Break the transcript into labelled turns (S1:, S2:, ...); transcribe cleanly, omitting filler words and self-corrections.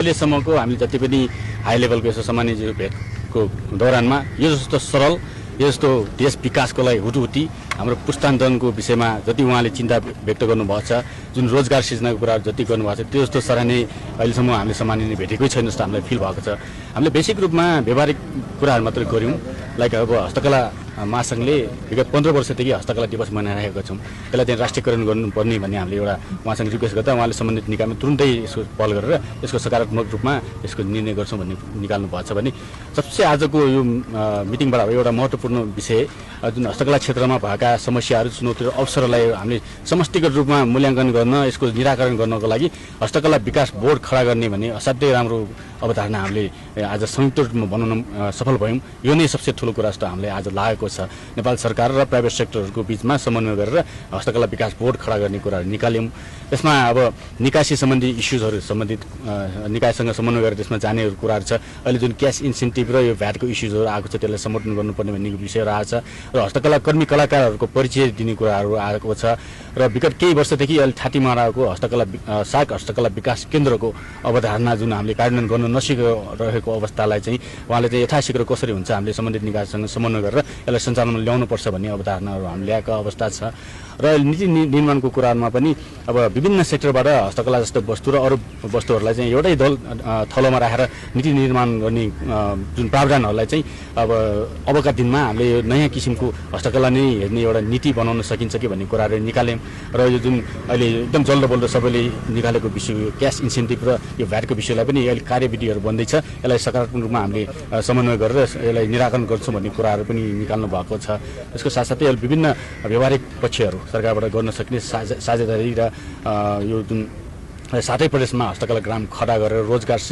S1: अहिलेसम्मको हामी जति पनि हाई लेभलको यसो सामान्य भेटको दौरानमा यो जस्तो सरल यो जस्तो देश विकासको लागि हुटुहुटी हाम्रो पुस्तान्तरको विषयमा जति उहाँले चिन्ता व्यक्त गर्नुभएको छ, जुन रोजगार सृजनाको कुराहरू जति गर्नुभएको छ, त्यो जस्तो सराहनीय अहिलेसम्म हामीले सामान्य भेटेकै छैन जस्तो हामीलाई फिल भएको छ। हामीले बेसिक रूपमा व्यावहारिक कुराहरू मात्रै गऱ्यौँ। लाइक अब हस्तकला महासङ्घले विगत 15 वर्षदेखि हस्तकला दिवस मनाइरहेका छौँ। यसलाई चाहिँ राष्ट्रियकरण गर्नुपर्ने भन्ने हामीले एउटा उहाँसँग रिक्वेस्ट गर्दा उहाँले सम्बन्धित निकायमा तुरुन्तै यसको पहल गरेर यसको सकारात्मक रूपमा यसको निर्णय गर्छौँ भन्ने निकाल्नु भएको छ भने सबसे आजको यो मिटिङबाट एउटा महत्त्वपूर्ण विषय जुन हस्तकला क्षेत्रमा भएका समस्याहरू, चुनौतीहरू, अवसरलाई हामीले समष्टिगत रूपमा मूल्याङ्कन गर्न, यसको निराकरण गर्नको लागि हस्तकला विकास बोर्ड खडा गर्ने भन्ने असाध्यै राम्रो अवधारणा हामीले आज संयुक्त रूपमा बनाउन सफल भयौँ। यो नै सबसे ठुलो कुरा जस्तो हामीले आज लागेको छ। नेपाल सरकार र प्राइभेट सेक्टरहरूको बीचमा समन्वय गरेर हस्तकला विकास बोर्ड खडा गर्ने कुराहरू निकाल्यौँ। त्यसमा अब निकासी सम्बन्धी इस्युजहरू सम्बन्धित निकायसँग समन्वय गरेर त्यसमा जाने कुराहरू छ। अहिले जुन क्यास इन्सेन्टिभ र यो भ्याटको इस्युजहरू आएको छ त्यसलाई समर्थन गर्नुपर्ने भन्ने विषय रहेको छ र हस्तकला कर्मी कलाकारहरूको परिचय दिने कुराहरू आएको छ र विगत केही वर्षदेखि अहिले ठाटीमा रहेको साग हस्तकला विकास केन्द्रको अवधारणा जुन हामीले कार्यान्वयन गर्न नसिकेको अवस्थालाई चाहिँ उहाँले चाहिँ यथाशीघ्र कसरी हुन्छ हामीले सम्बन्धित निकायसँग समन्वय गरेर यसलाई सञ्चालनमा ल्याउनुपर्छ भन्ने अवधारणाहरू हामीले ल्याएको अवस्था छ। र नीति निर्माणको कुरामा पनि अब विभिन्न सेक्टरबाट हस्तकला जस्तो वस्तु र अरू वस्तुहरूलाई चाहिँ एउटै थलोमा राखेर नीति निर्माण गर्ने जुन प्रावधानहरूलाई चाहिँ अबका दिनमा हामीले यो नयाँ किसिमको हस्तकला नै हेर्ने एउटा नीति बनाउन सकिन्छ कि भन्ने कुराहरू निकाल्यौँ। र यो जुन अहिले एकदम जल्दो बल्दो सबैले निकालेको विषय यो क्यास इन्सेन्टिभ र यो भ्याटको विषयलाई पनि अहिले कार्यविधिहरू बन्दैछ। यसलाई सकारात्मक रूपमा हामीले समन्वय गरेर यसलाई निराकरण गर्छौँ भन्ने कुराहरू पनि निकाल्नु भएको छ। यसको साथसाथै अहिले विभिन्न व्यावहारिक पक्षहरू सरकारबाट गर्न सक्ने साझेदारी र यो जुन 7 प्रदेशमा हस्तकला ग्राम खडा गरेर रोजगार